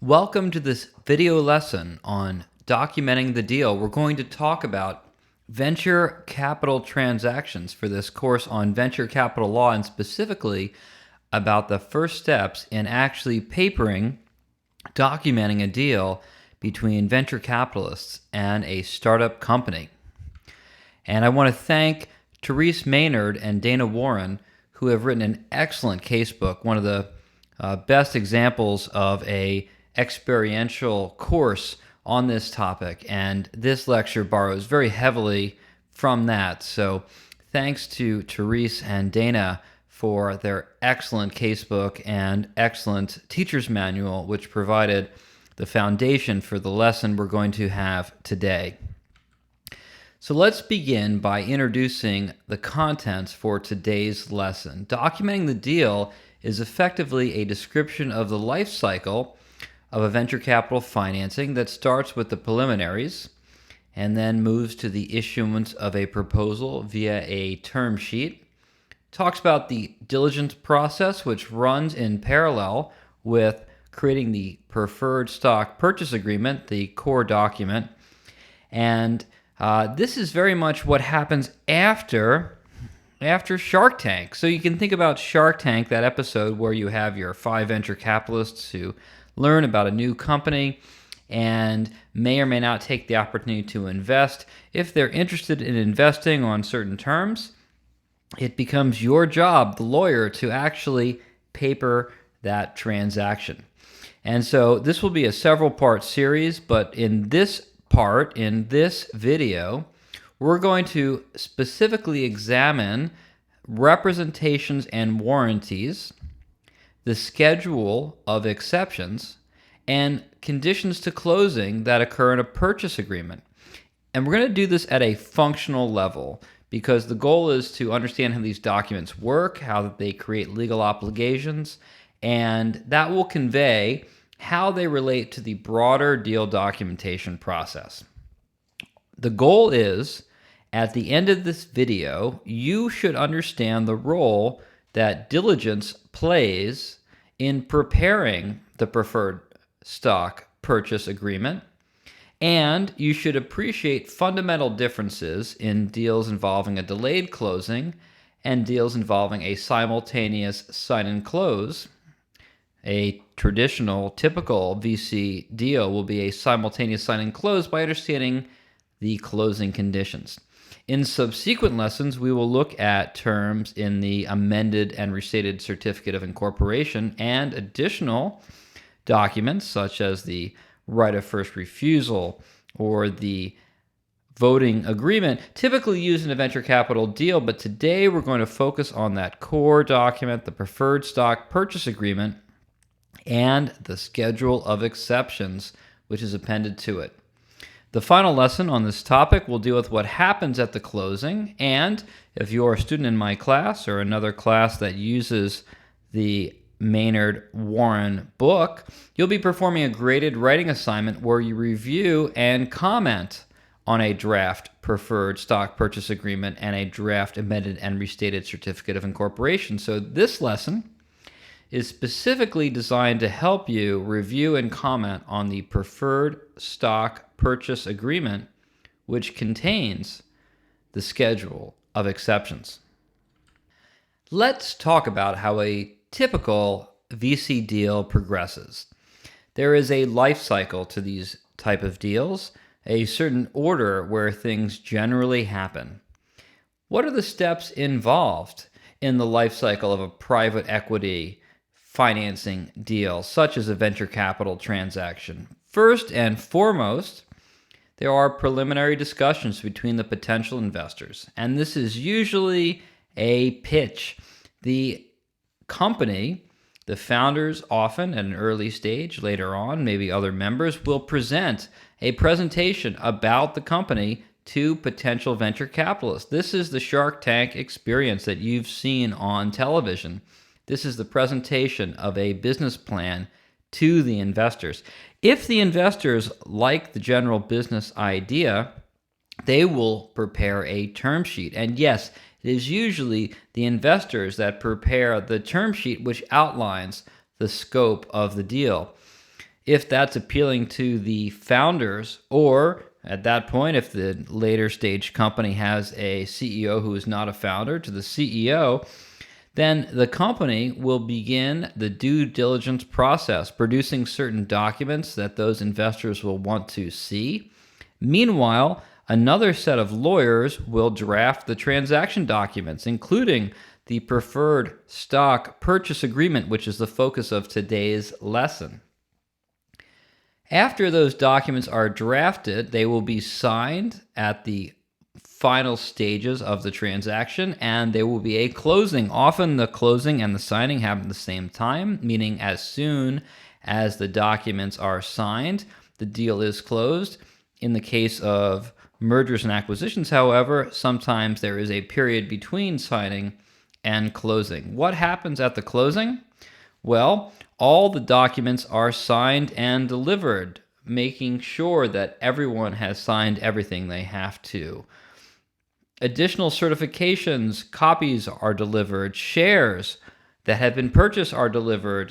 Welcome to this video lesson on documenting the deal. We're going to talk about venture capital transactions for this course on venture capital law, and specifically about the first steps in actually documenting a deal between venture capitalists and a startup company. And I want to thank Therese Maynard and Dana Warren, who have written an excellent casebook, one of the best examples of a experiential course on this topic, and this lecture borrows very heavily from that. So thanks to Therese and Dana for their excellent casebook and excellent teacher's manual, which provided the foundation for the lesson we're going to have today. So let's begin by introducing the contents for today's lesson. Documenting the deal is effectively a description of the life cycle of a venture capital financing that starts with the preliminaries and then moves to the issuance of a proposal via a term sheet. Talks about the diligence process, which runs in parallel with creating the preferred stock purchase agreement, the core document. And this is very much what happens after Shark Tank. So you can think about Shark Tank, that episode where you have your 5 venture capitalists who learn about a new company and may or may not take the opportunity to invest. If they're interested in investing on certain terms, it becomes your job, the lawyer, to actually paper that transaction. And so this will be a several-part series, but in this video, we're going to specifically examine representations and warranties, the schedule of exceptions, and conditions to closing that occur in a purchase agreement. And we're going to do this at a functional level because the goal is to understand how these documents work, how they create legal obligations, and that will convey how they relate to the broader deal documentation process. The goal is, at the end of this video, you should understand the role that diligence plays in preparing the preferred stock purchase agreement, and you should appreciate fundamental differences in deals involving a delayed closing and deals involving a simultaneous sign and close. A typical VC deal will be a simultaneous sign and close by understanding the closing conditions. In subsequent lessons, we will look at terms in the amended and restated certificate of incorporation and additional documents such as the right of first refusal or the voting agreement, typically used in a venture capital deal. But today we're going to focus on that core document, the preferred stock purchase agreement, and the schedule of exceptions, which is appended to it. The final lesson on this topic will deal with what happens at the closing, and if you're a student in my class or another class that uses the Maynard-Warren book, you'll be performing a graded writing assignment where you review and comment on a draft preferred stock purchase agreement and a draft amended and restated certificate of incorporation. So this lesson is specifically designed to help you review and comment on the preferred stock purchase agreement, which contains the schedule of exceptions. Let's talk about how a typical VC deal progresses. There is a life cycle to these type of deals, a certain order where things generally happen. What are the steps involved in the life cycle of a private equity financing deal, such as a venture capital transaction? First and foremost, there are preliminary discussions between the potential investors, and this is usually a pitch. The company, the founders often at an early stage, later on, maybe other members, will present a presentation about the company to potential venture capitalists. This is the Shark Tank experience that you've seen on television. This is the presentation of a business plan to the investors. If the investors like the general business idea, they will prepare a term sheet. And yes, it is usually the investors that prepare the term sheet, which outlines the scope of the deal. if that's appealing to the founders, or at that point, if the later stage company has a CEO who is not a founder, to the CEO, then the company will begin the due diligence process, producing certain documents that those investors will want to see. Meanwhile, another set of lawyers will draft the transaction documents, including the preferred stock purchase agreement, which is the focus of today's lesson. After those documents are drafted, they will be signed at the final stages of the transaction, and there will be a closing. Often the closing and the signing happen at the same time, meaning as soon as the documents are signed, the deal is closed. In the case of mergers and acquisitions, however, sometimes there is a period between signing and closing. What happens at the closing? Well, all the documents are signed and delivered, making sure that everyone has signed everything they have to. Additional certifications, copies are delivered, shares that have been purchased are delivered,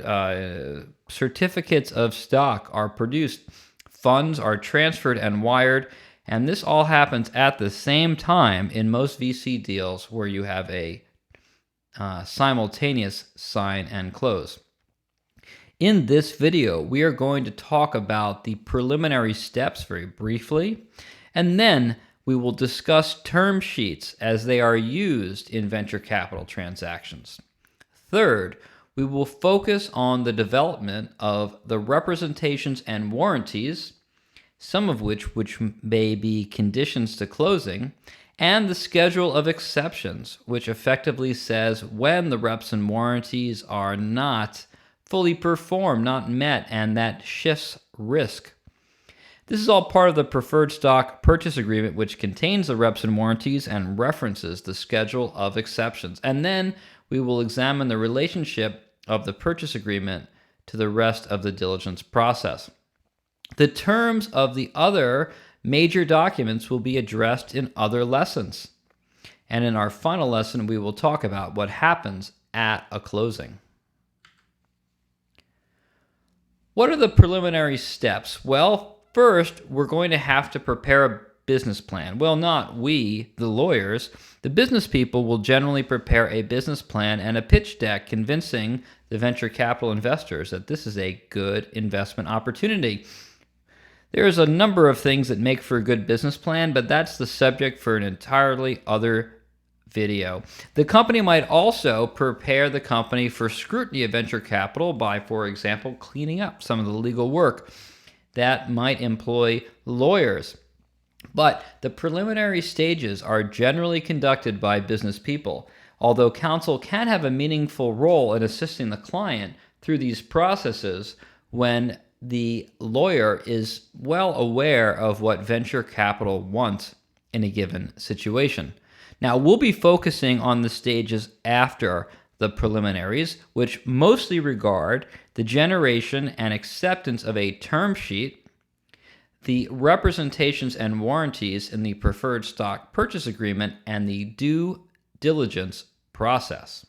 certificates of stock are produced, funds are transferred and wired, and this all happens at the same time in most VC deals where you have a simultaneous sign and close. In this video, we are going to talk about the preliminary steps very briefly, and then we will discuss term sheets as they are used in venture capital transactions. Third, we will focus on the development of the representations and warranties, some of which may be conditions to closing, and the schedule of exceptions, which effectively says when the reps and warranties are not fully performed, not met, and that shifts risk. This is all part of the preferred stock purchase agreement, which contains the reps and warranties and references the schedule of exceptions. And then we will examine the relationship of the purchase agreement to the rest of the diligence process. The terms of the other major documents will be addressed in other lessons. And in our final lesson, we will talk about what happens at a closing. What are the preliminary steps? Well, first, we're going to have to prepare a business plan. Well, not we, the lawyers. The business people will generally prepare a business plan and a pitch deck convincing the venture capital investors that this is a good investment opportunity. There's a number of things that make for a good business plan, but that's the subject for an entirely other video. The company might also prepare the company for scrutiny of venture capital by, for example, cleaning up some of the legal work that might employ lawyers. But the preliminary stages are generally conducted by business people, although counsel can have a meaningful role in assisting the client through these processes when the lawyer is well aware of what venture capital wants in a given situation. Now, we'll be focusing on the stages after the preliminaries, which mostly regard the generation and acceptance of a term sheet, the representations and warranties in the preferred stock purchase agreement, and the due diligence process.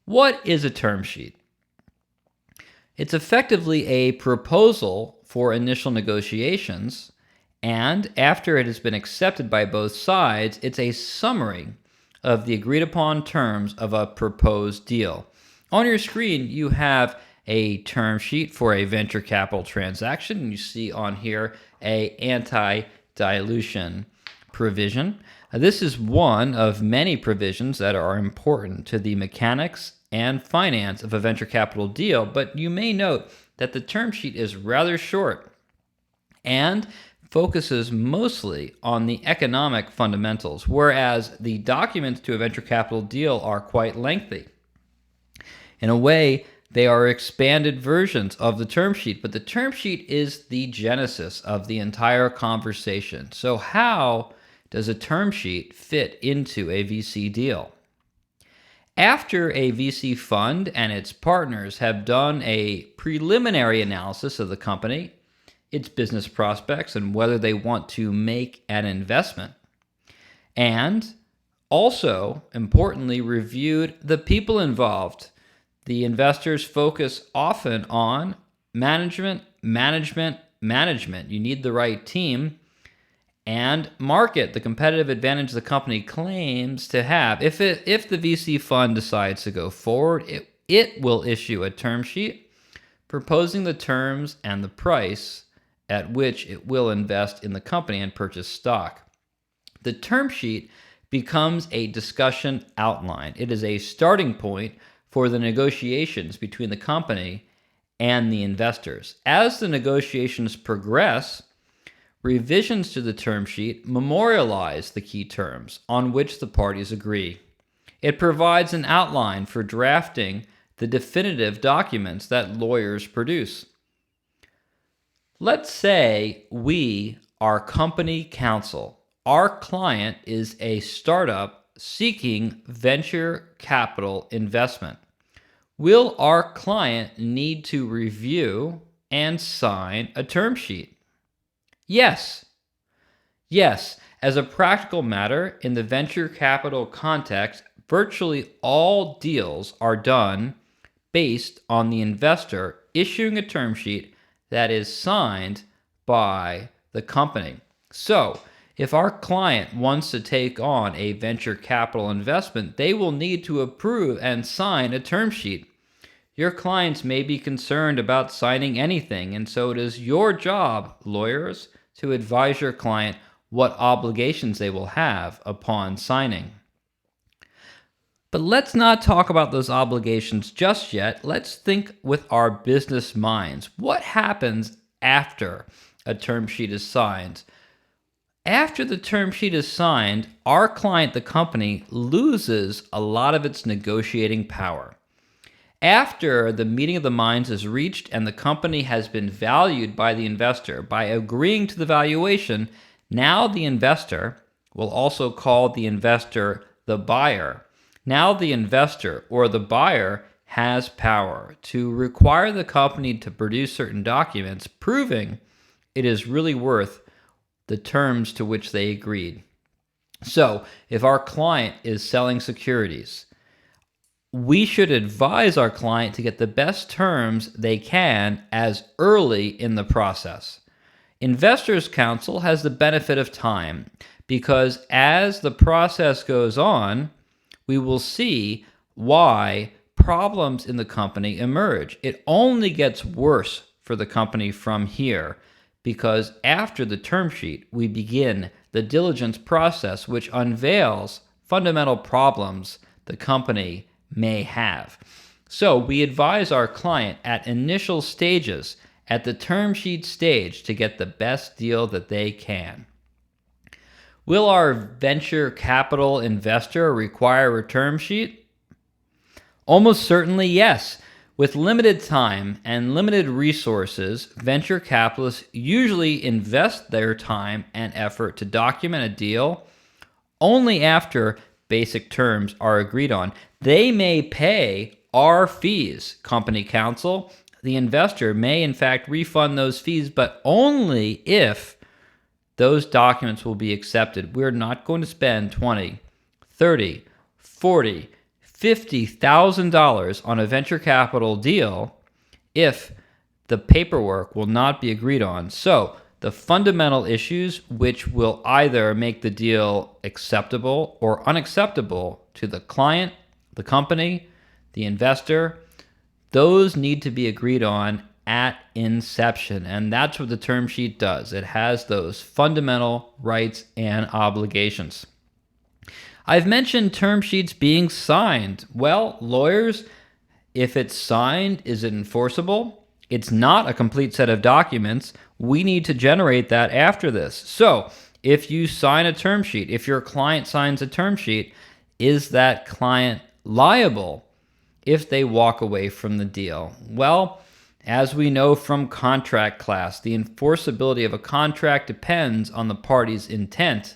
What is a term sheet? It's effectively a proposal for initial negotiations, and after it has been accepted by both sides, it's a summary of the agreed upon terms of a proposed deal. On your screen, you have a term sheet for a venture capital transaction, and you see on here a anti-dilution provision. This is one of many provisions that are important to the mechanics and finance of a venture capital deal, but you may note that the term sheet is rather short and focuses mostly on the economic fundamentals, whereas the documents to a venture capital deal are quite lengthy. In a way, they are expanded versions of the term sheet, but the term sheet is the genesis of the entire conversation. So how does a term sheet fit into a VC deal? After a VC fund and its partners have done a preliminary analysis of the company, its business prospects, and whether they want to make an investment, and also, importantly, reviewed the people involved, The investors focus often on management. You need the right team, and market, the competitive advantage the company claims to have. If the VC fund decides to go forward, it will issue a term sheet proposing the terms and the price at which it will invest in the company and purchase stock. The term sheet becomes a discussion outline. It is a starting point for the negotiations between the company and the investors. As the negotiations progress, revisions to the term sheet memorialize the key terms on which the parties agree. It provides an outline for drafting the definitive documents that lawyers produce. Let's say we are company counsel. Our client is a startup seeking venture capital investment. Will our client need to review and sign a term sheet? Yes. As a practical matter, in the venture capital context, virtually all deals are done based on the investor issuing a term sheet that is signed by the company. So, if our client wants to take on a venture capital investment, they will need to approve and sign a term sheet. Your clients may be concerned about signing anything, and so it is your job, lawyers, to advise your client what obligations they will have upon signing. But let's not talk about those obligations just yet. Let's think with our business minds. What happens after a term sheet is signed? After the term sheet is signed, our client, the company, loses a lot of its negotiating power. After the meeting of the minds is reached and the company has been valued by the investor, by agreeing to the valuation, now the investor, will also call the investor the buyer. Now the investor or the buyer has power to require the company to produce certain documents proving it is really worth the terms to which they agreed. So, if our client is selling securities, we should advise our client to get the best terms they can as early in the process. Investors' counsel has the benefit of time because as the process goes on, we will see why problems in the company emerge. It only gets worse for the company from here because after the term sheet, we begin the diligence process, which unveils fundamental problems the company may have. So we advise our client at initial stages, at the term sheet stage, to get the best deal that they can. Will our venture capital investor require a term sheet? Almost certainly yes. With limited time and limited resources, venture capitalists usually invest their time and effort to document a deal only after basic terms are agreed on. They may pay our fees, company counsel. The investor may in fact refund those fees, but only if those documents will be accepted. We're not going to spend $20, $30, $40, $50,000 on a venture capital deal if the paperwork will not be agreed on. So the fundamental issues which will either make the deal acceptable or unacceptable to the client, the company, the investor, those need to be agreed on at inception. And that's what the term sheet does. It has those fundamental rights and obligations. I've mentioned term sheets being signed. Well, lawyers, if it's signed, is it enforceable? It's not a complete set of documents. We need to generate that after this. So if you sign a term sheet, if your client signs a term sheet, is that client liable if they walk away from the deal? Well, as we know from contract class, the enforceability of a contract depends on the party's intent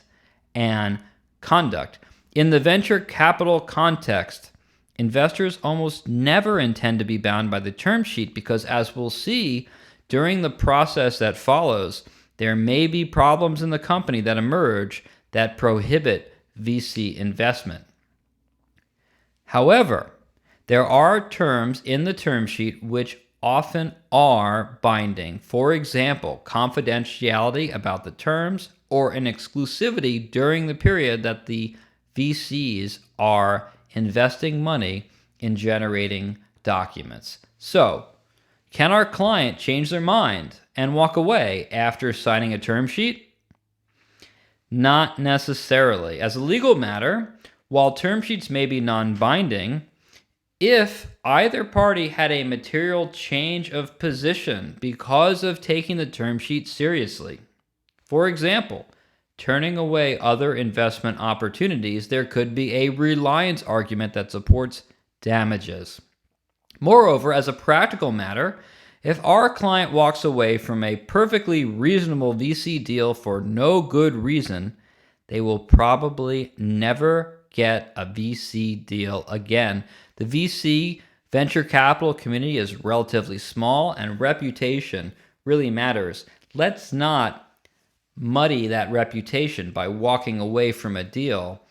and conduct. In the venture capital context, investors almost never intend to be bound by the term sheet because, as we'll see during the process that follows, there may be problems in the company that emerge that prohibit VC investment. However, There are terms in the term sheet which often are binding. For example, confidentiality about the terms or an exclusivity during the period that the VCs are investing money in generating documents. So, can our client change their mind and walk away after signing a term sheet? Not necessarily. As a legal matter, while term sheets may be non-binding, if either party had a material change of position because of taking the term sheet seriously, for example, turning away other investment opportunities, there could be a reliance argument that supports damages. Moreover, as a practical matter, if our client walks away from a perfectly reasonable VC deal for no good reason, they will probably never get a VC deal again. The VC venture capital community is relatively small and reputation really matters. Let's not muddy that reputation by walking away from a deal.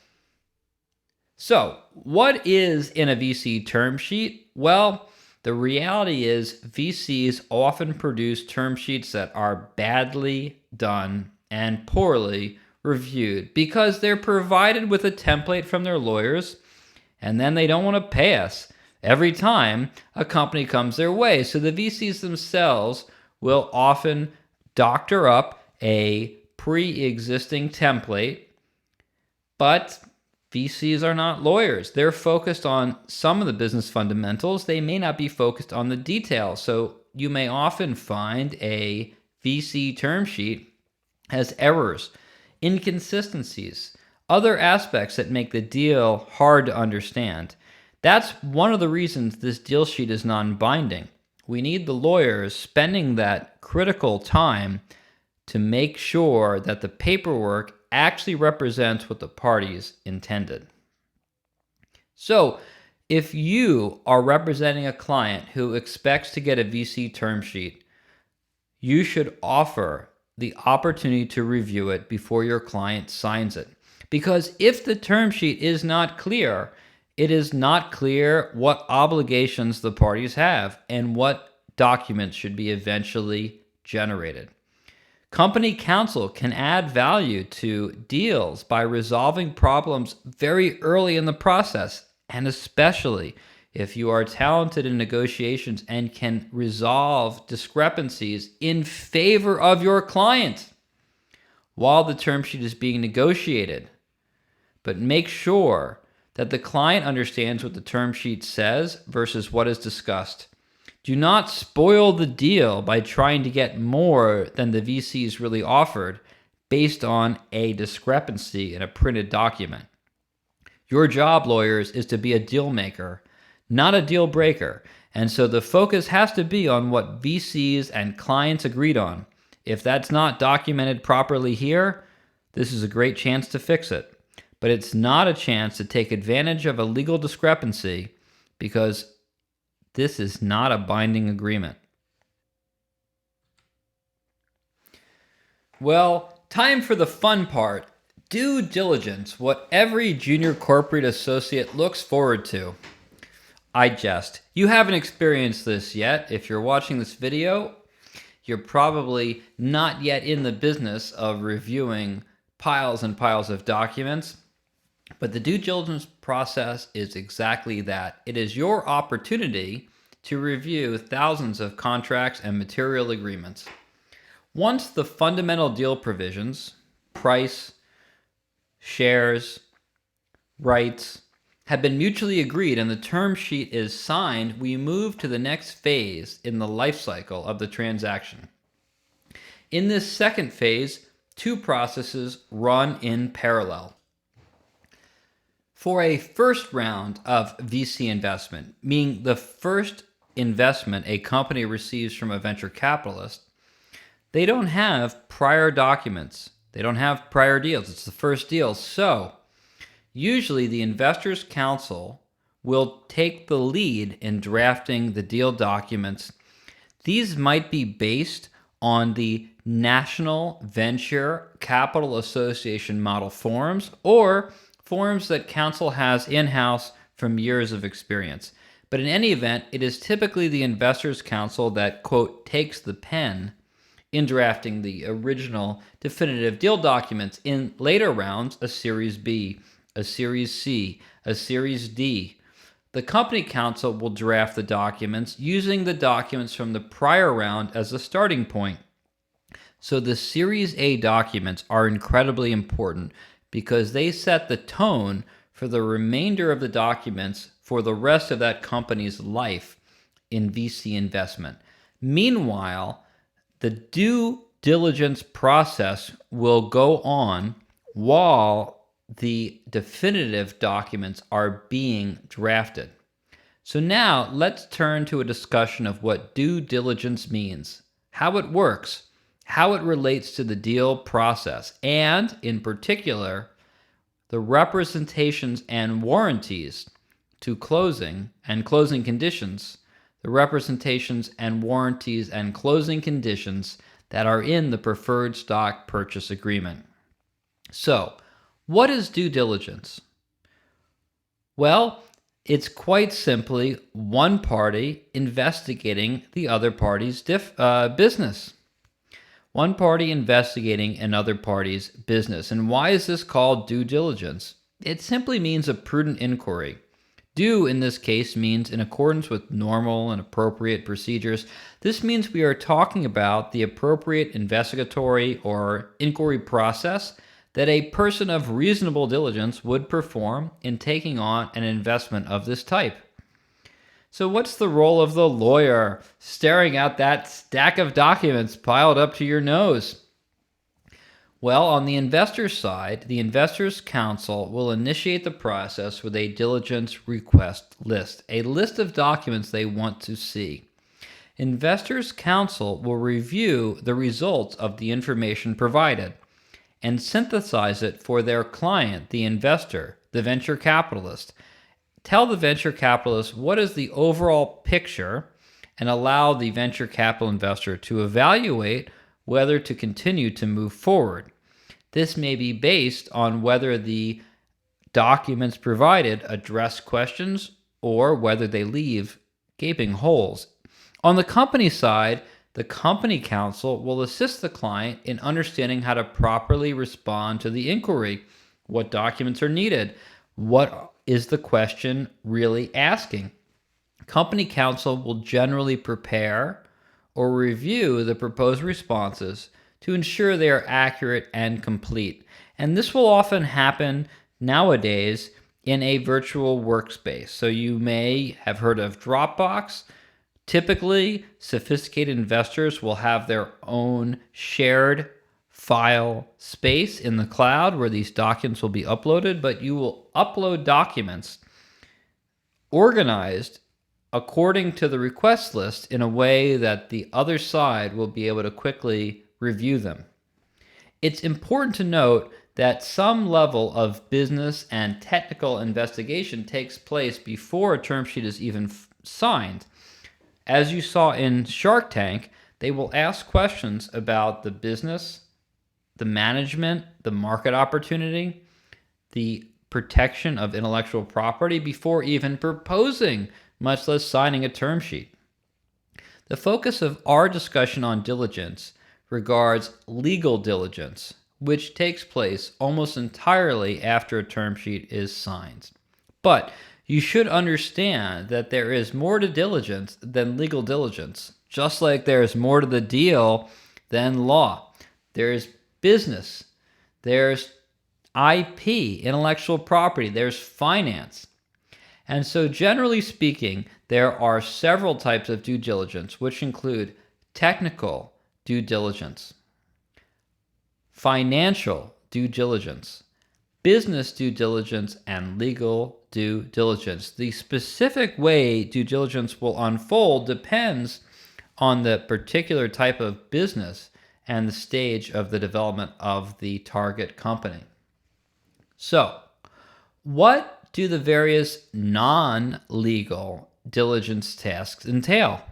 So, what is in a VC term sheet? Well, the reality is VCs often produce term sheets that are badly done and poorly reviewed because they're provided with a template from their lawyers, and then they don't want to pay us every time a company comes their way. So the VCs themselves will often doctor up a pre-existing template, but VCs are not lawyers. They're focused on some of the business fundamentals. They may not be focused on the details. So you may often find a VC term sheet has errors, inconsistencies, other aspects that make the deal hard to understand. That's one of the reasons this deal sheet is non-binding. We need the lawyers spending that critical time to make sure that the paperwork actually represents what the parties intended. So, if you are representing a client who expects to get a VC term sheet, you should offer the opportunity to review it before your client signs it. Because if the term sheet is not clear, it is not clear what obligations the parties have and what documents should be eventually generated. Company counsel can add value to deals by resolving problems very early in the process, and especially if you are talented in negotiations and can resolve discrepancies in favor of your client while the term sheet is being negotiated. But make sure that the client understands what the term sheet says versus what is discussed. Do not spoil the deal by trying to get more than the VCs really offered based on a discrepancy in a printed document. Your job, lawyers, is to be a deal maker, not a deal breaker. And so the focus has to be on what VCs and clients agreed on. If that's not documented properly here, this is a great chance to fix it. But it's not a chance to take advantage of a legal discrepancy because this is not a binding agreement. Well, time for the fun part. Due diligence, what every junior corporate associate looks forward to. I jest. You haven't experienced this yet. If you're watching this video, you're probably not yet in the business of reviewing piles and piles of documents. But the due diligence process is exactly that. It is your opportunity to review thousands of contracts and material agreements. Once the fundamental deal provisions, price, shares, rights, have been mutually agreed and the term sheet is signed, we move to the next phase in the life cycle of the transaction. In this second phase, two processes run in parallel. For a first round of VC investment, meaning the first investment a company receives from a venture capitalist, they don't have prior documents. They don't have prior deals. It's the first deal. So usually the investor's counsel will take the lead in drafting the deal documents. These might be based on the National Venture Capital Association model forms or forms that counsel has in-house from years of experience. But in any event, it is typically the investors' counsel that, quote, takes the pen in drafting the original definitive deal documents. In later rounds, a Series B, a Series C, a Series D. The company counsel will draft the documents using the documents from the prior round as a starting point. So the Series A documents are incredibly important because they set the tone for the remainder of the documents for the rest of that company's life in VC investment. Meanwhile, the due diligence process will go on while the definitive documents are being drafted. So now let's turn to a discussion of what due diligence means, how it works, how it relates to the deal process, and in particular, the representations and warranties to closing and closing conditions, the representations and warranties and closing conditions that are in the preferred stock purchase agreement. So, what is due diligence? Well, it's quite simply one party investigating the other party's business. One party investigating another party's business. And why is this called due diligence? It simply means a prudent inquiry. Due in this case means in accordance with normal and appropriate procedures. This means we are talking about the appropriate investigatory or inquiry process that a person of reasonable diligence would perform in taking on an investment of this type. So what's the role of the lawyer staring at that stack of documents piled up to your nose? Well, on the investor's side, the investor's counsel will initiate the process with a diligence request list, a list of documents they want to see. Investors' counsel will review the results of the information provided and synthesize it for their client, the investor, the venture capitalist. Tell the venture capitalist what is the overall picture and allow the venture capital investor to evaluate whether to continue to move forward. This may be based on whether the documents provided address questions or whether they leave gaping holes. On the company side, the company counsel will assist the client in understanding how to properly respond to the inquiry. What documents are needed? What is the question really asking? Company counsel will generally prepare or review the proposed responses to ensure they are accurate and complete. And this will often happen nowadays in a virtual workspace. So you may have heard of Dropbox. Typically, sophisticated investors will have their own shared file space in the cloud where these documents will be uploaded, but you will upload documents organized according to the request list in a way that the other side will be able to quickly review them. It's important to note that some level of business and technical investigation takes place before a term sheet is even signed. As you saw in Shark Tank, they will ask questions about the business, the management, the market opportunity, the protection of intellectual property before even proposing, much less signing a term sheet. The focus of our discussion on diligence regards legal diligence, which takes place almost entirely after a term sheet is signed. But you should understand that there is more to diligence than legal diligence, just like there is more to the deal than law. There's business, there's IP, intellectual property, there's finance. And so generally speaking, there are several types of due diligence, which include technical due diligence, financial due diligence, business due diligence, and legal due diligence. The specific way due diligence will unfold depends on the particular type of business and the stage of the development of the target company. So, what do the various non-legal diligence tasks entail?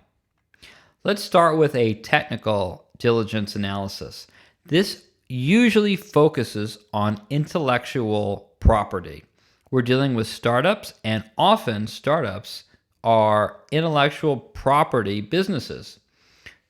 Let's start with a technical diligence analysis. This usually focuses on intellectual property. We're dealing with startups, and often startups are intellectual property businesses.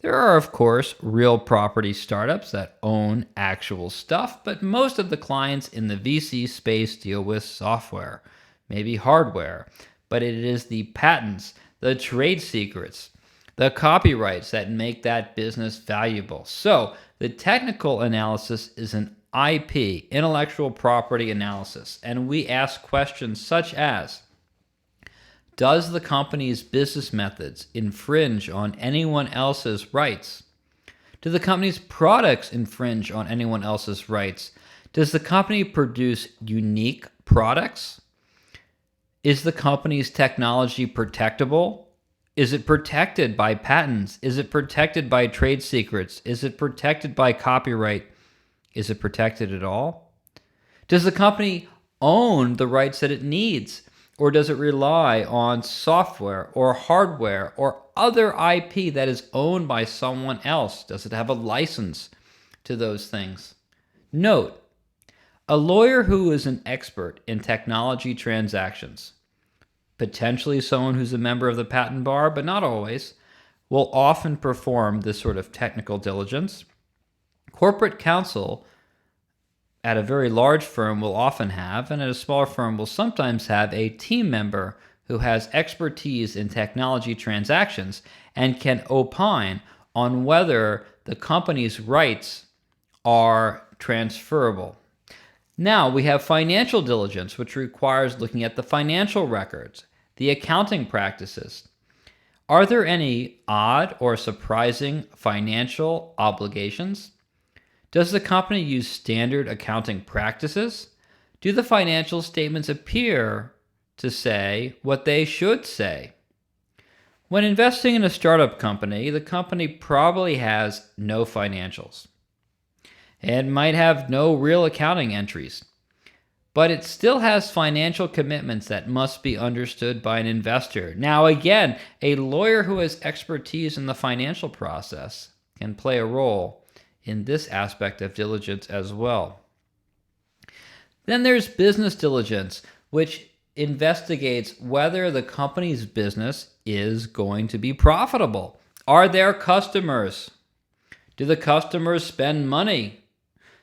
There are, of course, real property startups that own actual stuff, but most of the clients in the VC space deal with software, maybe hardware, but it is the patents, the trade secrets, the copyrights that make that business valuable. So the technical analysis is an IP, intellectual property analysis, and we ask questions such as, does the company's business methods infringe on anyone else's rights? Do the company's products infringe on anyone else's rights? Does the company produce unique products? Is the company's technology protectable? Is it protected by patents? Is it protected by trade secrets? Is it protected by copyright? Is it protected at all? Does the company own the rights that it needs? Or does it rely on software or hardware or other IP that is owned by someone else? Does it have a license to those things? Note, a lawyer who is an expert in technology transactions, potentially someone who's a member of the patent bar, but not always, will often perform this sort of technical diligence. Corporate counsel at a very large firm will often have, and at a smaller firm will sometimes have, a team member who has expertise in technology transactions and can opine on whether the company's rights are transferable. Now we have financial diligence, which requires looking at the financial records, the accounting practices. Are there any odd or surprising financial obligations? Does the company use standard accounting practices? Do the financial statements appear to say what they should say? When investing in a startup company, the company probably has no financials and might have no real accounting entries, but it still has financial commitments that must be understood by an investor. Now, again, a lawyer who has expertise in the financial process can play a role in this aspect of diligence as well. Then there's business diligence, which investigates whether the company's business is going to be profitable. Are there customers? Do the customers spend money?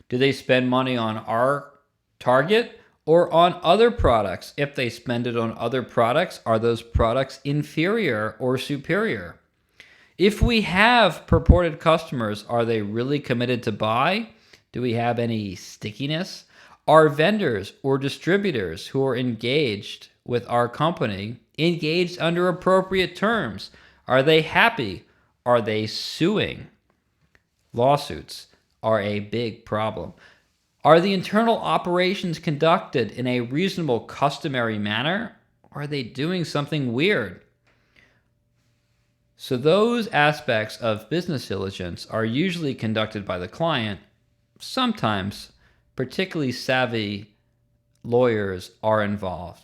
Do they spend money on our target or on other products? If they spend it on other products, are those products inferior or superior? If we have purported customers, are they really committed to buy? Do we have any stickiness? Are vendors or distributors who are engaged with our company engaged under appropriate terms? Are they happy? Are they suing? Lawsuits are a big problem. Are the internal operations conducted in a reasonable, customary manner? Or are they doing something weird? So those aspects of business diligence are usually conducted by the client. Sometimes particularly savvy lawyers are involved.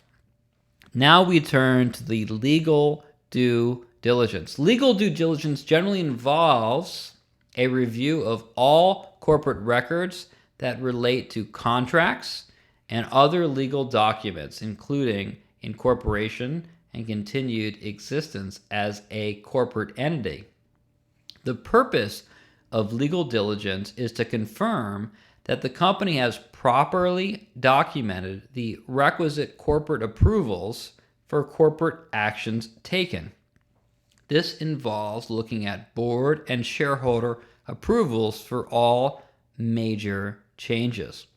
Now we turn to the legal due diligence. Legal due diligence generally involves a review of all corporate records that relate to contracts and other legal documents, including incorporation and continued existence as a corporate entity. The purpose of legal diligence is to confirm that the company has properly documented the requisite corporate approvals for corporate actions taken. This involves looking at board and shareholder approvals for all major changes.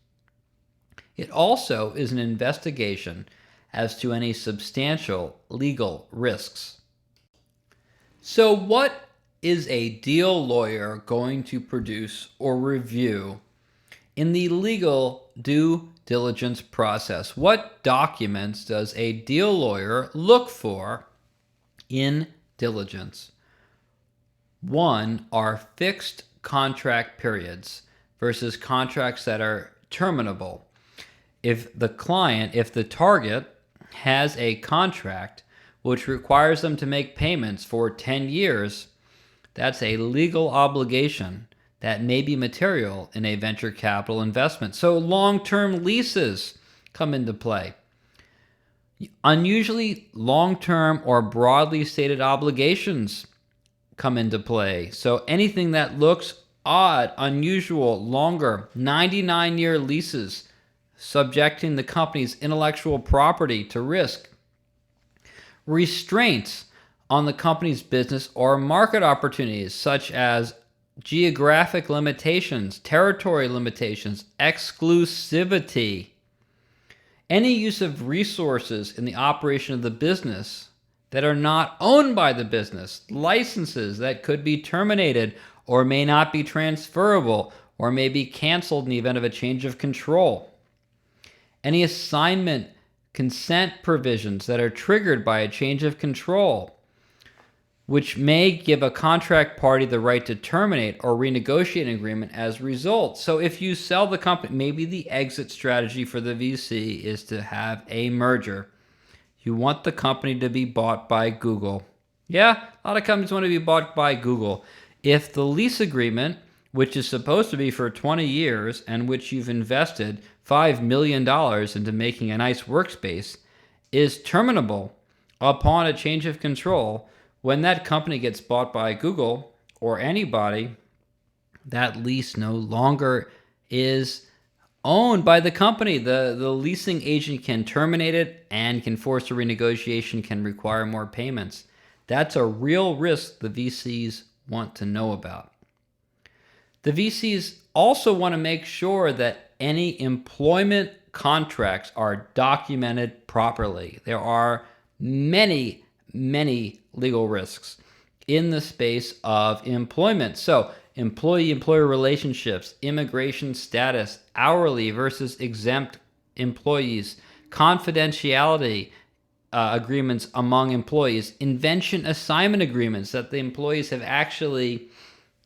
It also is an investigation as to any substantial legal risks. So what is a deal lawyer going to produce or review in the legal due diligence process? What documents does a deal lawyer look for in diligence? One are fixed contract periods versus contracts that are terminable. If the target has a contract which requires them to make payments for 10 years, that's a legal obligation that may be material in a venture capital investment. So long-term leases come into play. Unusually long-term or broadly stated obligations come into play. So anything that looks odd, unusual, longer, 99-year leases, subjecting the company's intellectual property to risk. Restraints on the company's business or market opportunities, such as geographic limitations, territory limitations, exclusivity. Any use of resources in the operation of the business that are not owned by the business, licenses that could be terminated or may not be transferable or may be canceled in the event of a change of control. Any assignment consent provisions that are triggered by a change of control, which may give a contract party the right to terminate or renegotiate an agreement as a result. So if you sell the company, maybe the exit strategy for the VC is to have a merger. You want the company to be bought by Google. Yeah, a lot of companies want to be bought by Google. If the lease agreement, which is supposed to be for 20 years and which you've invested $5 million into making a nice workspace, is terminable upon a change of control, when that company gets bought by Google or anybody, that lease no longer is owned by the company. The leasing agent can terminate it and can force a renegotiation, can require more payments. That's a real risk the VCs want to know about. The VCs also want to make sure that any employment contracts are documented properly. There are many legal risks in the space of employment. So employee-employer relationships, immigration status, hourly versus exempt employees, confidentiality agreements among employees, invention assignment agreements that the employees have actually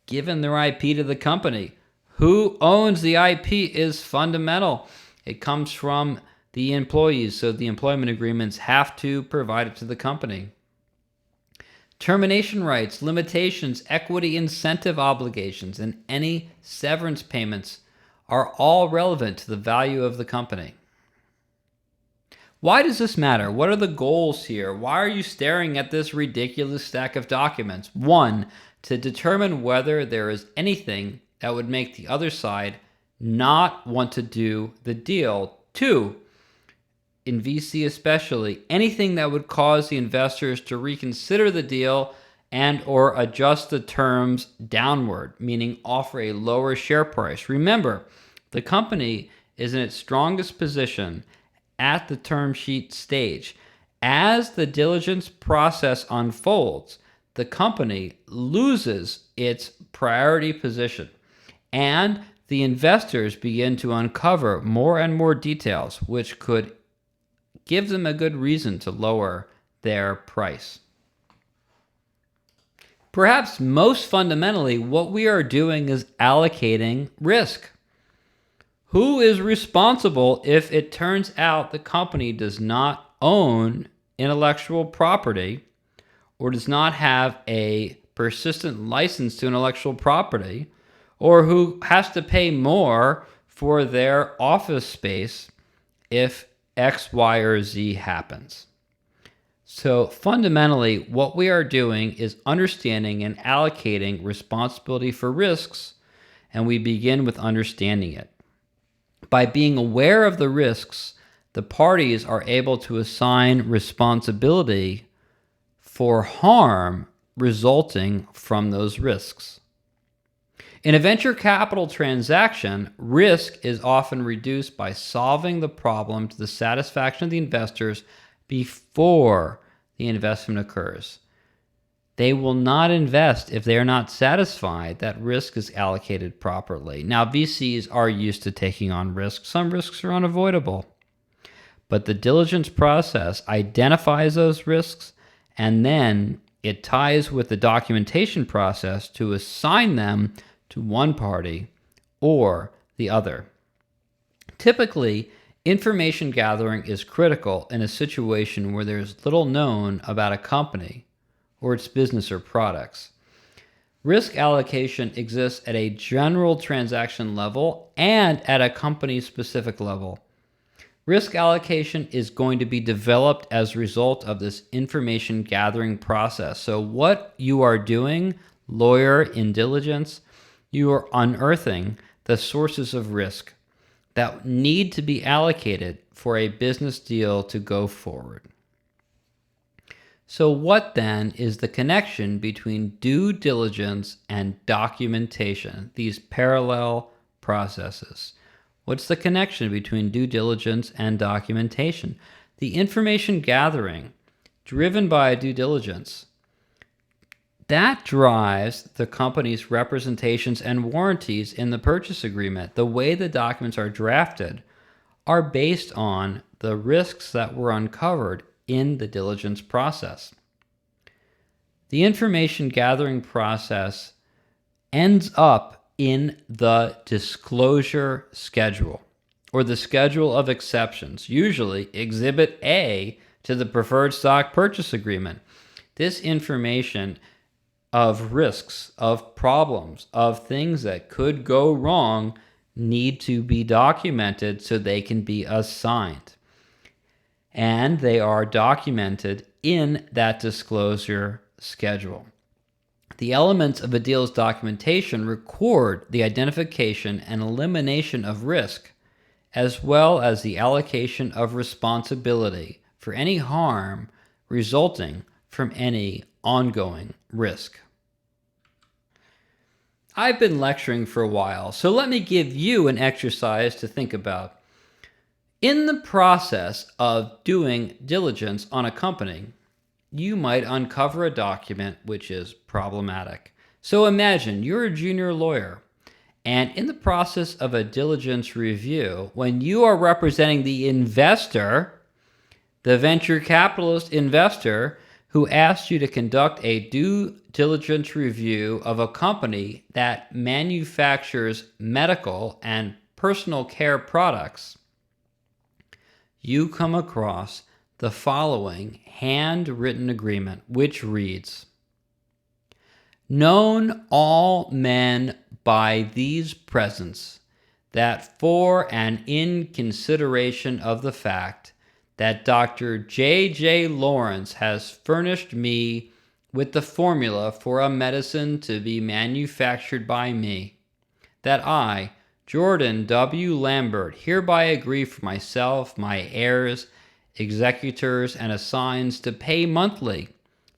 given their IP to the company. Who owns the IP is fundamental. It comes from the employees, so the employment agreements have to provide it to the company. Termination rights, limitations, equity incentive obligations, and any severance payments are all relevant to the value of the company. Why does this matter? What are the goals here? Why are you staring at this ridiculous stack of documents? 1, to determine whether there is anything that would make the other side not want to do the deal. 2, in VC especially, anything that would cause the investors to reconsider the deal and or adjust the terms downward, meaning offer a lower share price. Remember, the company is in its strongest position at the term sheet stage. As the diligence process unfolds, the company loses its priority position, and the investors begin to uncover more and more details, which could give them a good reason to lower their price. Perhaps most fundamentally, what we are doing is allocating risk. Who is responsible if it turns out the company does not own intellectual property or does not have a persistent license to intellectual property, or who has to pay more for their office space if X, Y, or Z happens? So fundamentally, what we are doing is understanding and allocating responsibility for risks, and we begin with understanding it. By being aware of the risks, the parties are able to assign responsibility for harm resulting from those risks. In a venture capital transaction, risk is often reduced by solving the problem to the satisfaction of the investors before the investment occurs. They will not invest if they are not satisfied that risk is allocated properly. Now, VCs are used to taking on risks. Some risks are unavoidable. But the diligence process identifies those risks, and then it ties with the documentation process to assign them to one party or the other. Typically, information gathering is critical in a situation where there's little known about a company or its business or products. Risk allocation exists at a general transaction level and at a company-specific level. Risk allocation is going to be developed as a result of this information gathering process. So what you are doing, lawyer in diligence, you are unearthing the sources of risk that need to be allocated for a business deal to go forward. So what then is the connection between due diligence and documentation, these parallel processes? What's the connection between due diligence and documentation? The information gathering driven by due diligence, that drives the company's representations and warranties in the purchase agreement. The way the documents are drafted are based on the risks that were uncovered in the diligence process. The information gathering process ends up in the disclosure schedule, or the schedule of exceptions, usually Exhibit A to the preferred stock purchase agreement. This information of risks, of problems, of things that could go wrong need to be documented so they can be assigned. And they are documented in that disclosure schedule. The elements of a deal's documentation record the identification and elimination of risk, as well as the allocation of responsibility for any harm resulting from any ongoing risk. I've been lecturing for a while, so let me give you an exercise to think about. In the process of doing diligence on a company, you might uncover a document which is problematic. So imagine you're a junior lawyer, and in the process of a diligence review, when you are representing the investor, the venture capitalist investor who asked you to conduct a due diligence review of a company that manufactures medical and personal care products, you come across the following handwritten agreement, which reads, "Known all men by these presents, that for and in consideration of the fact that Dr. J.J. Lawrence has furnished me with the formula for a medicine to be manufactured by me, that I, Jordan W. Lambert, hereby agree for myself, my heirs, executors, and assigns to pay monthly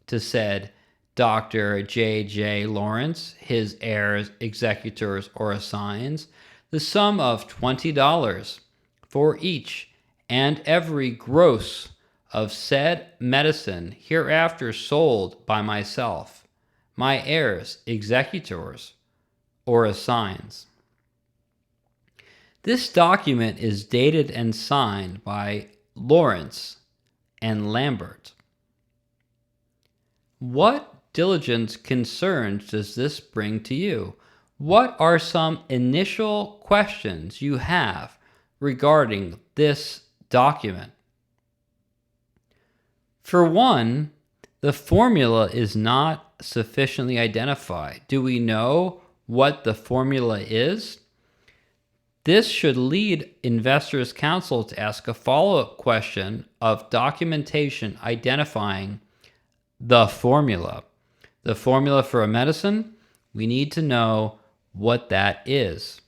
to said Dr. J.J. Lawrence, his heirs, executors, or assigns, the sum of $20 for each and every gross of said medicine hereafter sold by myself, my heirs, executors, or assigns." This document is dated and signed by Lawrence and Lambert. What diligence concerns does this bring to you? What are some initial questions you have regarding this document? For one, the formula is not sufficiently identified. Do we know what the formula is? This should lead investors' counsel to ask a follow-up question of documentation identifying the formula. The formula for a medicine, we need to know what that is.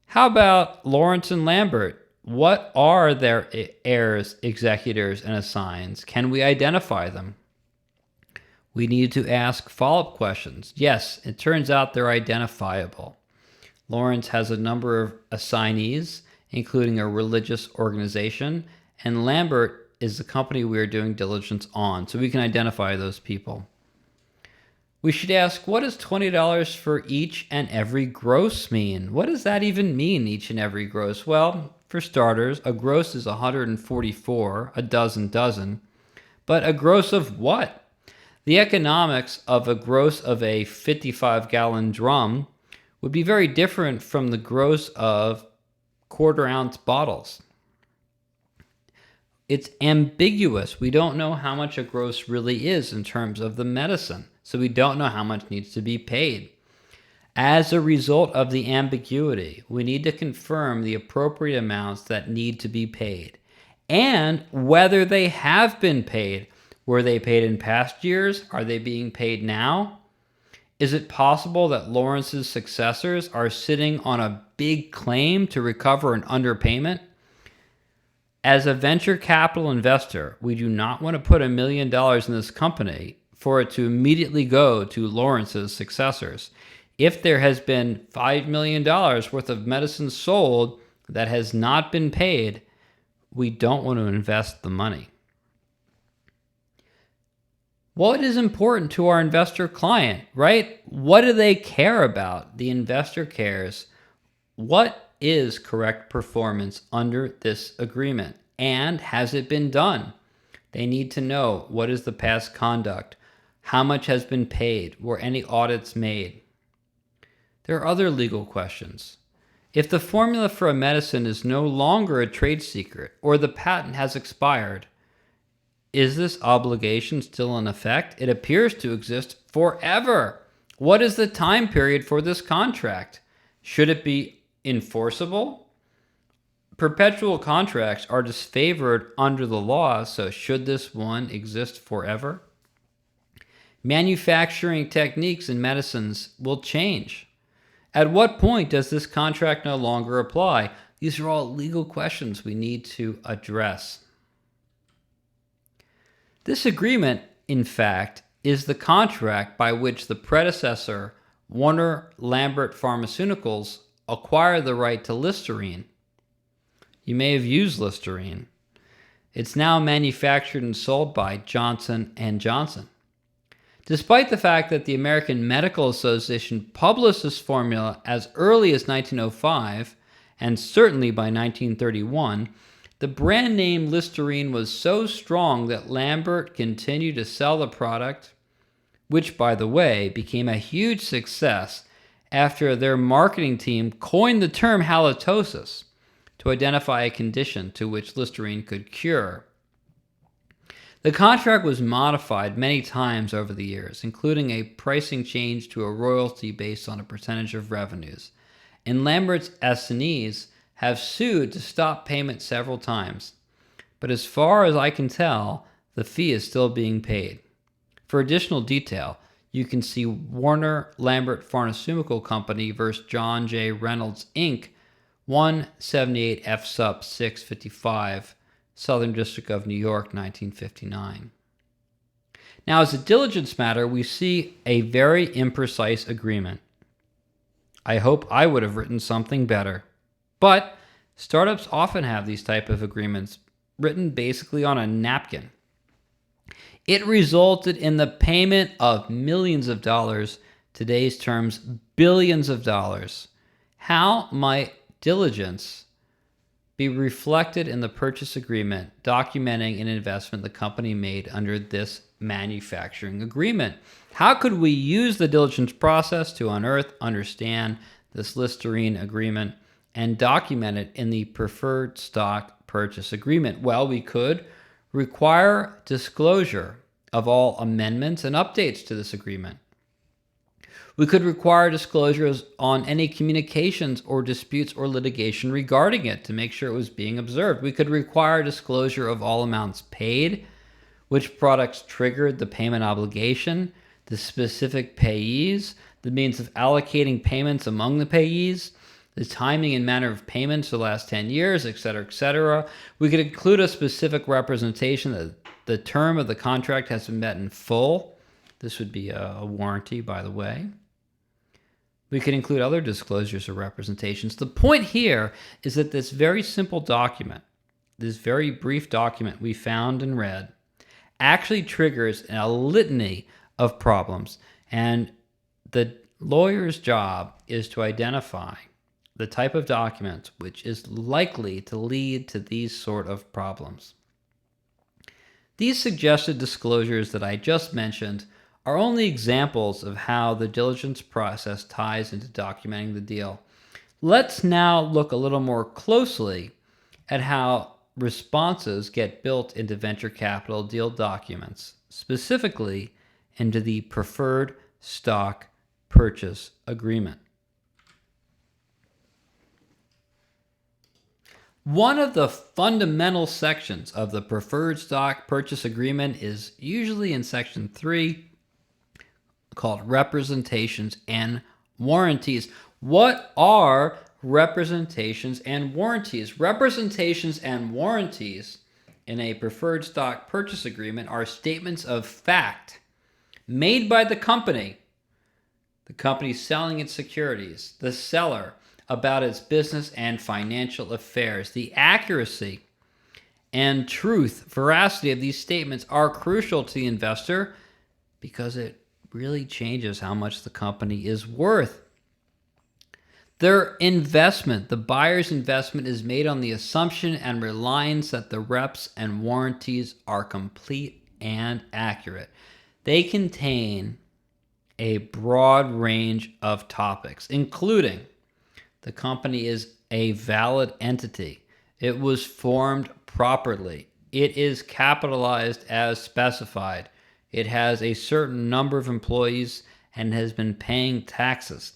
How about Lawrence and Lambert? What are their heirs, executors, and assigns? Can we identify them? We need to ask follow-up questions. Yes, it turns out they're identifiable. Lawrence has a number of assignees, including a religious organization, and Lambert is the company we are doing diligence on, so we can identify those people. We should ask, what does $20 for each and every gross mean? What does that even mean, each and every gross? Well, for starters, a gross is 144, a dozen. But a gross of what? The economics of a gross of a 55-gallon drum would be very different from the gross of quarter-ounce bottles. It's ambiguous. We don't know how much a gross really is in terms of the medicine, so we don't know how much needs to be paid. As a result of the ambiguity, we need to confirm the appropriate amounts that need to be paid and whether they have been paid. Were they paid in past years? Are they being paid now? Is it possible that Lawrence's successors are sitting on a big claim to recover an underpayment? As a venture capital investor, we do not want to put $1 million in this company for it to immediately go to Lawrence's successors. If there has been $5 million worth of medicine sold that has not been paid, we don't want to invest the money. What is important to our investor client, right? What do they care about? The investor cares. What is correct performance under this agreement? And has it been done? They need to know what is the past conduct, how much has been paid, were any audits made. There are other legal questions. If the formula for a medicine is no longer a trade secret or the patent has expired, is this obligation still in effect? It appears to exist forever. What is the time period for this contract? Should it be enforceable? Perpetual contracts are disfavored under the law, so should this one exist forever? Manufacturing techniques in medicines will change. At what point does this contract no longer apply? These are all legal questions we need to address. This agreement, in fact, is the contract by which the predecessor, Warner Lambert Pharmaceuticals, acquired the right to Listerine. You may have used Listerine. It's now manufactured and sold by Johnson & Johnson. Despite the fact that the American Medical Association published this formula as early as 1905, and certainly by 1931, the brand name Listerine was so strong that Lambert continued to sell the product, which, by the way, became a huge success after their marketing team coined the term halitosis to identify a condition to which Listerine could cure. The contract was modified many times over the years, including a pricing change to a royalty based on a percentage of revenues. And Lambert's assignees have sued to stop payment several times. But as far as I can tell, the fee is still being paid. For additional detail, you can see Warner Lambert Pharmaceutical Company versus John J. Reynolds, Inc., 178 F. Sup. 655, Southern District of New York, 1959. Now, as a diligence matter, we see a very imprecise agreement. I hope I would have written something better. But startups often have these type of agreements written basically on a napkin. It resulted in the payment of millions of dollars, today's terms, billions of dollars. How might diligence be reflected in the purchase agreement documenting an investment the company made under this manufacturing agreement? How could we use the diligence process to unearth, understand this Listerine agreement and document it in the preferred stock purchase agreement? Well, we could require disclosure of all amendments and updates to this agreement. We could require disclosures on any communications or disputes or litigation regarding it to make sure it was being observed. We could require disclosure of all amounts paid, which products triggered the payment obligation, the specific payees, the means of allocating payments among the payees, the timing and manner of payments for the last 10 years, etc., etc. We could include a specific representation that the term of the contract has been met in full. This would be a warranty, by the way. We could include other disclosures or representations. The point here is that this very simple document, this very brief document we found and read, actually triggers a litany of problems. And the lawyer's job is to identify the type of document which is likely to lead to these sort of problems. These suggested disclosures that I just mentioned are only examples of how the diligence process ties into documenting the deal. Let's now look a little more closely at how responses get built into venture capital deal documents, specifically into the preferred stock purchase agreement. One of the fundamental sections of the preferred stock purchase agreement is usually in section 3, called representations and warranties. What are representations and warranties? Representations and warranties in a preferred stock purchase agreement are statements of fact made by the company selling its securities, the seller, about its business and financial affairs. The accuracy and veracity of these statements are crucial to the investor because it really changes how much the company is worth. Their investment, the buyer's investment, is made on the assumption and reliance that the reps and warranties are complete and accurate. They contain a broad range of topics, including the company is a valid entity. It was formed properly. It is capitalized as specified. It has a certain number of employees and has been paying taxes.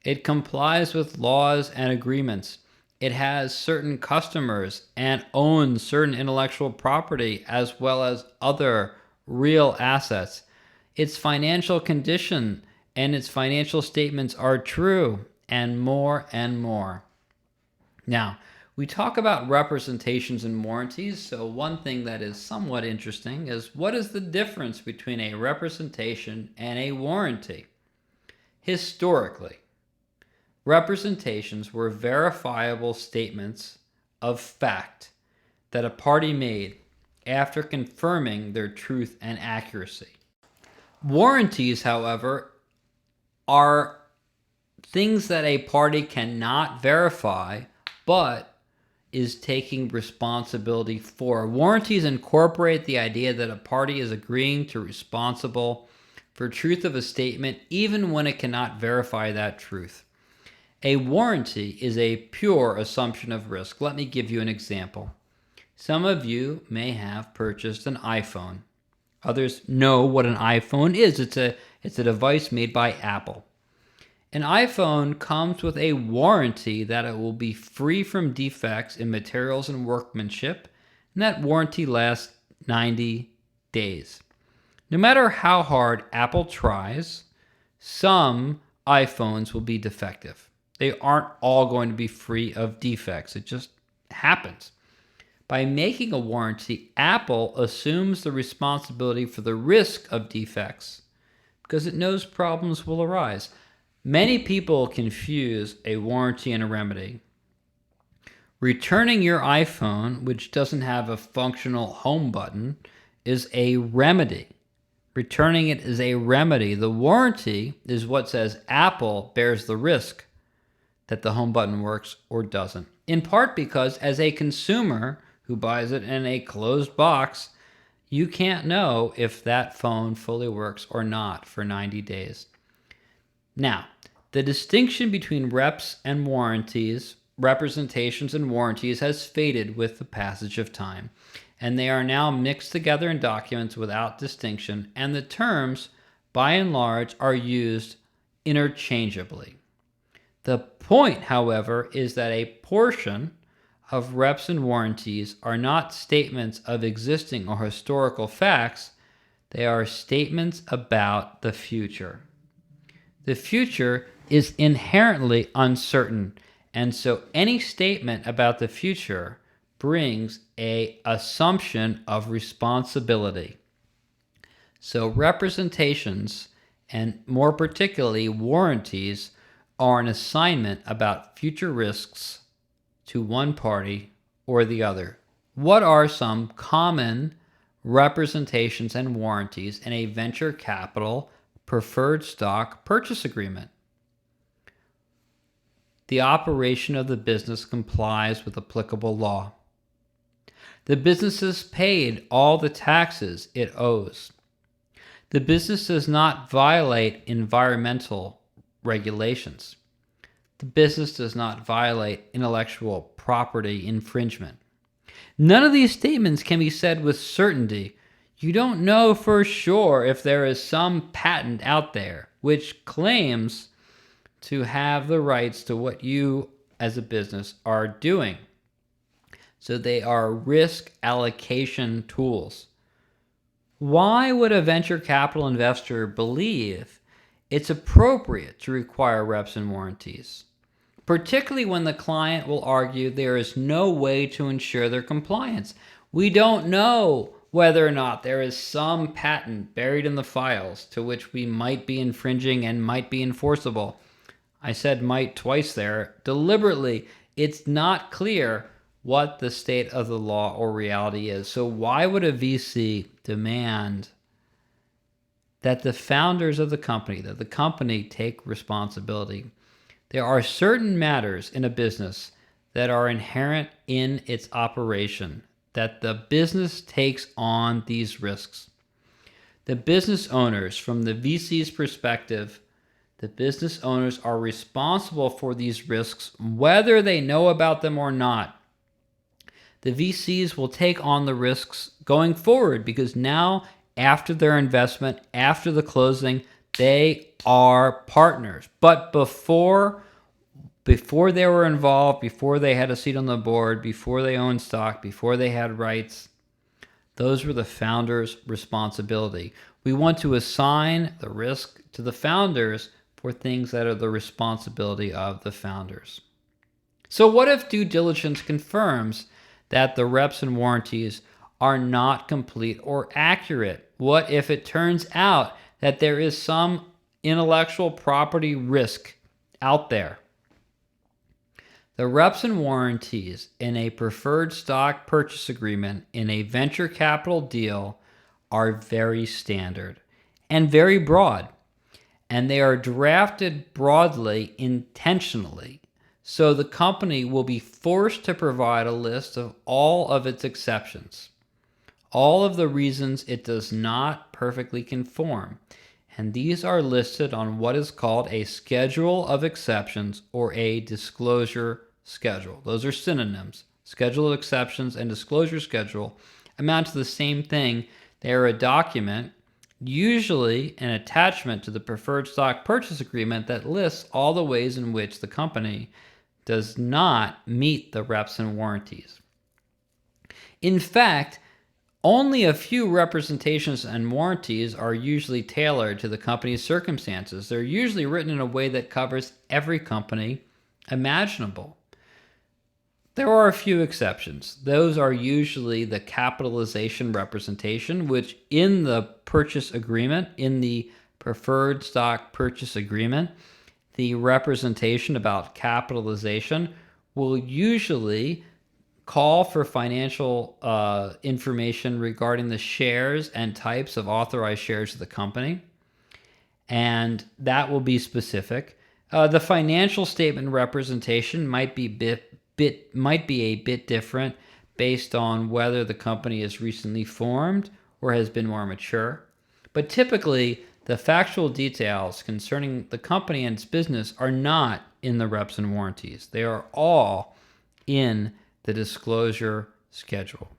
It complies with laws and agreements. It has certain customers and owns certain intellectual property as well as other real assets. Its financial condition and its financial statements are true, and more and more. Now, we talk about representations and warranties, so one thing that is somewhat interesting is what is the difference between a representation and a warranty? Historically, representations were verifiable statements of fact that a party made after confirming their truth and accuracy. Warranties, however, are things that a party cannot verify, but is taking responsibility for. Warranties incorporate the idea that a party is agreeing to responsible for truth of a statement, even when it cannot verify that truth. A warranty is a pure assumption of risk. Let me give you an example. Some of you may have purchased an iPhone. Others know what an iPhone is. It's a device made by Apple. An iPhone comes with a warranty that it will be free from defects in materials and workmanship, and that warranty lasts 90 days. No matter how hard Apple tries, some iPhones will be defective. They aren't all going to be free of defects. It just happens. By making a warranty, Apple assumes the responsibility for the risk of defects because it knows problems will arise. Many people confuse a warranty and a remedy. Returning your iPhone, which doesn't have a functional home button, is a remedy. Returning it is a remedy. The warranty is what says Apple bears the risk that the home button works or doesn't. In part because as a consumer who buys it in a closed box, you can't know if that phone fully works or not for 90 days. Now, the distinction between representations and warranties has faded with the passage of time, and they are now mixed together in documents without distinction, and the terms, by and large, are used interchangeably. The point, however, is that a portion of reps and warranties are not statements of existing or historical facts. They are statements about the future. The future is inherently uncertain, and so any statement about the future brings an assumption of responsibility. So representations, and more particularly warranties, are an assignment about future risks to one party or the other. What are some common representations and warranties in a venture capital preferred stock purchase agreement? The operation of the business complies with applicable law. The business has paid all the taxes it owes. The business does not violate environmental regulations. The business does not violate intellectual property infringement. None of these statements can be said with certainty. You don't know for sure if there is some patent out there. which claims to have the rights to what you as a business are doing. So they are risk allocation tools. Why would a venture capital investor believe it's appropriate to require reps and warranties? Particularly when the client will argue there is no way to ensure their compliance. We don't know whether or not there is some patent buried in the files to which we might be infringing and might be enforceable. I said might twice there. Deliberately, it's not clear what the state of the law or reality is. So why would a VC demand that the founders of the company, that the company take responsibility? There are certain matters in a business that are inherent in its operation, that the business takes on these risks. The business owners, from the VC's perspective, the business owners are responsible for these risks, whether they know about them or not. The VCs will take on the risks going forward because now, after their investment, after the closing, they are partners. But before they were involved, before they had a seat on the board, before they owned stock, before they had rights, those were the founders' responsibility. We want to assign the risk to the founders for things that are the responsibility of the founders. So what if due diligence confirms that the reps and warranties are not complete or accurate? What if it turns out that there is some intellectual property risk out there? The reps and warranties in a preferred stock purchase agreement in a venture capital deal are very standard and very broad, and they are drafted broadly intentionally. So the company will be forced to provide a list of all of its exceptions, all of the reasons it does not perfectly conform. And these are listed on what is called a schedule of exceptions or a disclosure schedule. Those are synonyms. Schedule of exceptions and disclosure schedule amount to the same thing. They are a document, usually an attachment to the preferred stock purchase agreement, that lists all the ways in which the company does not meet the reps and warranties. In fact, only a few representations and warranties are usually tailored to the company's circumstances. They're usually written in a way that covers every company imaginable. There are a few exceptions. Those are usually the capitalization representation, which in the purchase agreement, in the preferred stock purchase agreement, the representation about capitalization will usually call for financial information regarding the shares and types of authorized shares of the company, and that will be specific. The financial statement representation might be a bit different based on whether the company is recently formed or has been more mature. But typically, the factual details concerning the company and its business are not in the reps and warranties. They are all in the disclosure schedule.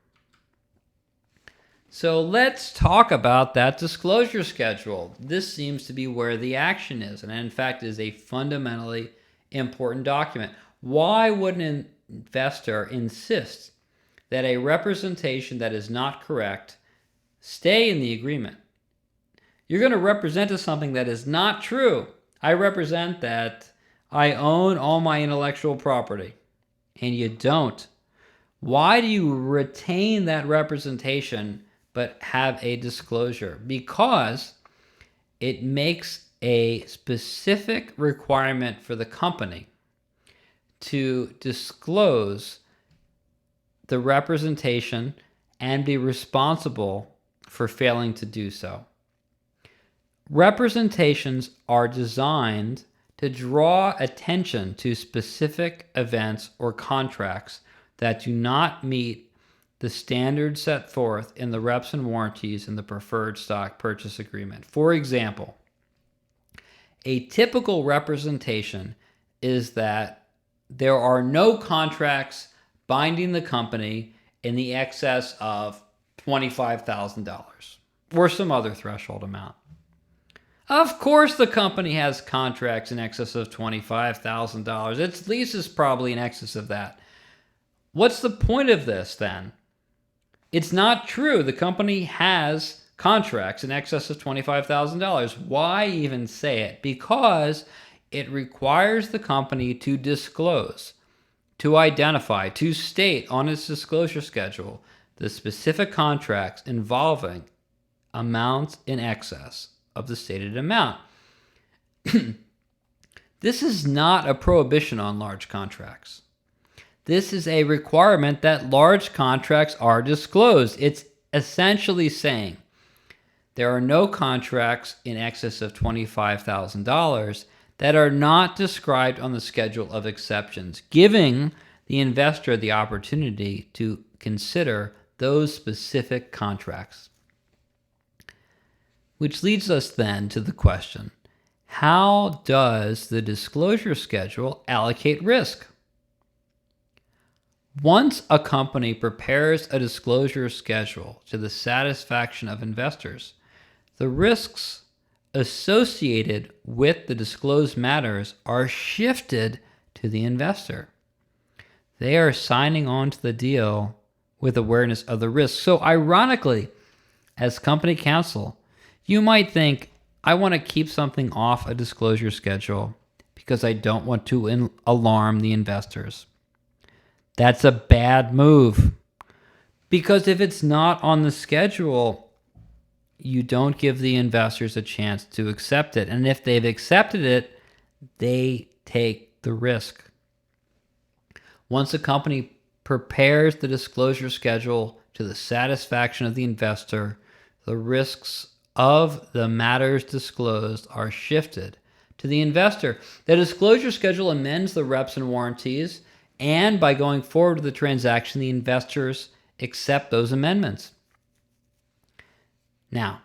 So let's talk about that disclosure schedule. This seems to be where the action is, and in fact is a fundamentally important document. Why would an investor insist that a representation that is not correct stay in the agreement? You're going to represent as something that is not true. I represent that I own all my intellectual property, and you don't. Why do you retain that representation but have a disclosure? Because it makes a specific requirement for the company to disclose the representation and be responsible for failing to do so. Representations are designed to draw attention to specific events or contracts that do not meet the standards set forth in the reps and warranties in the preferred stock purchase agreement. For example, a typical representation is that there are no contracts binding the company in the excess of $25,000 or some other threshold amount. Of course the company has contracts in excess of $25,000. Its lease is probably in excess of that. What's the point of this then? It's not true. The company has contracts in excess of $25,000. Why even say it? Because it requires the company to disclose, to identify, to state on its disclosure schedule the specific contracts involving amounts in excess of the stated amount. This is not a prohibition on large contracts. This is a requirement that large contracts are disclosed. It's essentially saying there are no contracts in excess of $25,000 that are not described on the schedule of exceptions, giving the investor the opportunity to consider those specific contracts. Which leads us then to the question, how does the disclosure schedule allocate risk? Once a company prepares a disclosure schedule to the satisfaction of investors, the risks associated with the disclosed matters are shifted to the investor. They are signing on to the deal with awareness of the risk. So ironically, as company counsel, you might think, I want to keep something off a disclosure schedule because I don't want to alarm the investors. That's a bad move, because if it's not on the schedule, you don't give the investors a chance to accept it. And if they've accepted it, they take the risk. Once a company prepares the disclosure schedule to the satisfaction of the investor, the risks of the matters disclosed are shifted to the investor. The disclosure schedule amends the reps and warranties, and by going forward with the transaction, the investors accept those amendments. Now,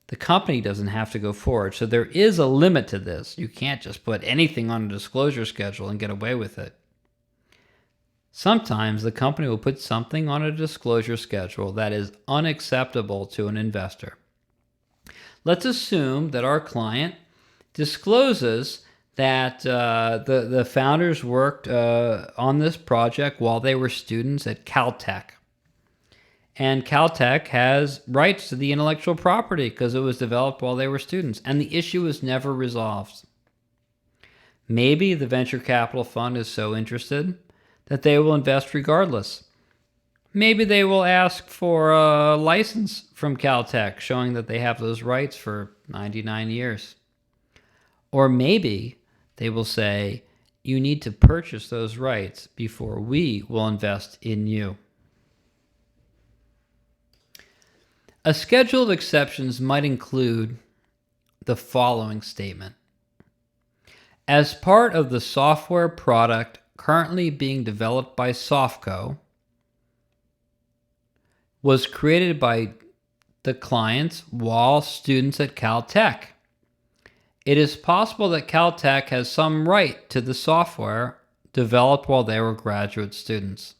the company doesn't have to go forward, so there is a limit to this. You can't just put anything on a disclosure schedule and get away with it. Sometimes the company will put something on a disclosure schedule that is unacceptable to an investor. Let's assume that our client discloses that the founders worked on this project while they were students at Caltech. And Caltech has rights to the intellectual property because it was developed while they were students, and the issue was never resolved. Maybe the venture capital fund is so interested that they will invest regardless. Maybe they will ask for a license from Caltech showing that they have those rights for 99 years. Or maybe they will say, you need to purchase those rights before we will invest in you. A schedule of exceptions might include the following statement. As part of the software product currently being developed by Softco, was created by the clients while students at Caltech. It is possible that Caltech has some right to the software developed while they were graduate students.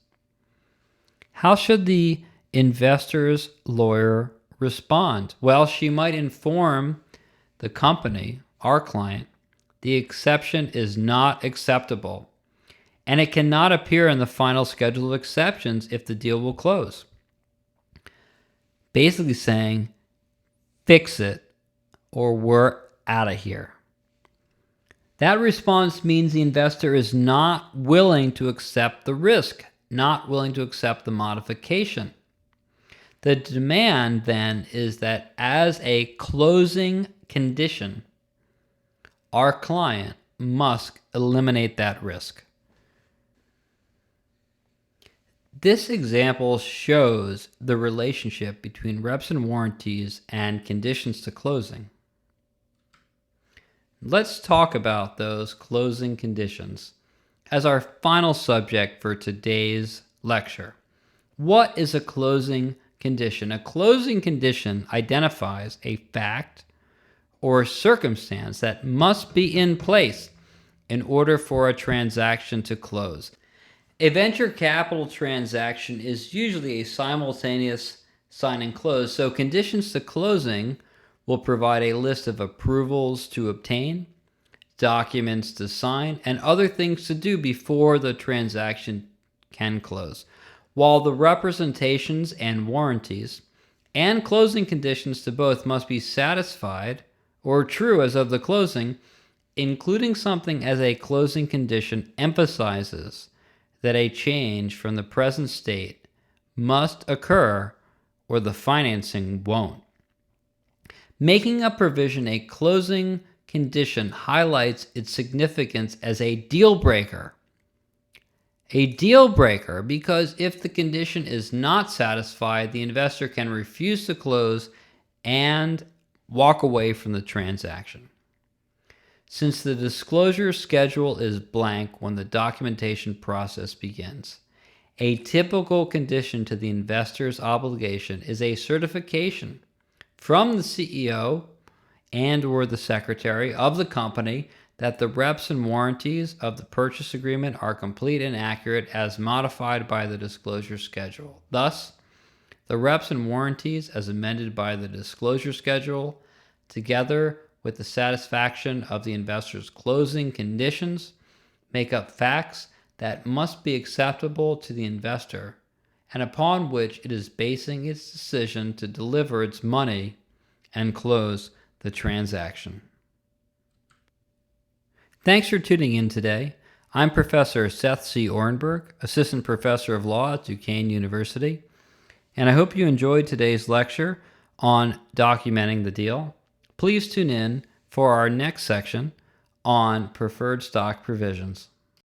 How should the investor's lawyer respond? Well, she might inform the company, our client, the exception is not acceptable, and it cannot appear in the final schedule of exceptions if the deal will close. Basically saying, fix it or we're out of here. That response means the investor is not willing to accept the risk, not willing to accept the modification. The demand then is that as a closing condition, our client must eliminate that risk. This example shows the relationship between reps and warranties and conditions to closing. Let's talk about those closing conditions as our final subject for today's lecture. What is a closing condition? A closing condition identifies a fact or circumstance that must be in place in order for a transaction to close. A venture capital transaction is usually a simultaneous sign and close, so conditions to closing will provide a list of approvals to obtain, documents to sign, and other things to do before the transaction can close, while the representations and warranties and closing conditions to both must be satisfied or true as of the closing. Including something as a closing condition emphasizes that a change from the present state must occur or the financing won't. Making a provision a closing condition highlights its significance as a deal breaker. A deal breaker because if the condition is not satisfied, the investor can refuse to close and walk away from the transaction. Since the disclosure schedule is blank when the documentation process begins, a typical condition to the investor's obligation is a certification from the CEO and/or the secretary of the company that the reps and warranties of the purchase agreement are complete and accurate as modified by the disclosure schedule. Thus, the reps and warranties as amended by the disclosure schedule, together with the satisfaction of the investor's closing conditions, make up facts that must be acceptable to the investor and upon which it is basing its decision to deliver its money and close the transaction. Thanks for tuning in today. I'm Professor Seth C. Orenberg, Assistant Professor of Law at Duquesne University, and I hope you enjoyed today's lecture on documenting the deal. Please tune in for our next section on preferred stock provisions.